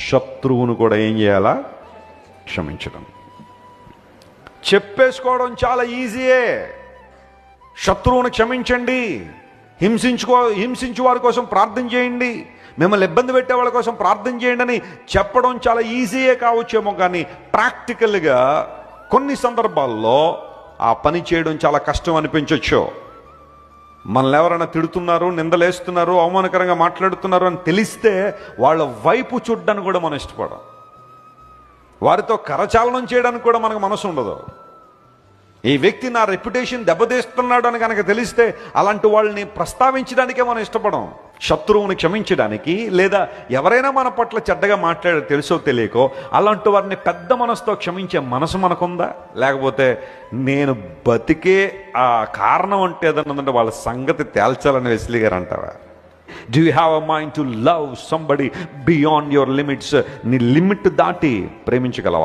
శత్రువును కూడా ఏం చేయాలా? క్షమించడం. చెప్పేసుకోవడం చాలా ఈజీయే. శత్రువును క్షమించండి, హింసించు వారి కోసం ప్రార్థన చేయండి, మిమ్మల్ని ఇబ్బంది పెట్టే వాళ్ళ కోసం ప్రార్థన చేయండి అని చెప్పడం చాలా ఈజీయే కావచ్చేమో, కానీ ప్రాక్టికల్గా కొన్ని సందర్భాల్లో ఆ పని చేయడం చాలా కష్టం అనిపించవచ్చు. మనల్ని ఎవరైనా తిడుతున్నారు, నిందలేస్తున్నారు, అవమానకరంగా మాట్లాడుతున్నారు అని తెలిస్తే వాళ్ళ వైపు చూడ్డానికి కూడా మనం ఇష్టపడం. వారితో కరచాలనం చేయడానికి కూడా మనకు మనసు ఉండదు. ఈ వ్యక్తి నా రెప్యుటేషన్ దెబ్బతీస్తున్నాడు అని కనుక తెలిస్తే అలాంటి వాళ్ళని ప్రస్తావించడానికే మనం ఇష్టపడం. శత్రువుని క్షమించడానికి, లేదా ఎవరైనా మన పట్ల చెడ్డగా మాట్లాడే తెలుసో తెలియకో అలాంటి వారిని పెద్ద మనసుతో క్షమించే మనసు మనకుందా? లేకపోతే నేను బతికే ఆ కారణం అంటే ఏదన్నా వాళ్ళ సంగతి తేల్చాలని వెస్లీ గారు అంటావా? Do you have a mind to love somebody beyond your limits? నీ లిమిట్ దాటి ప్రేమించగలవా?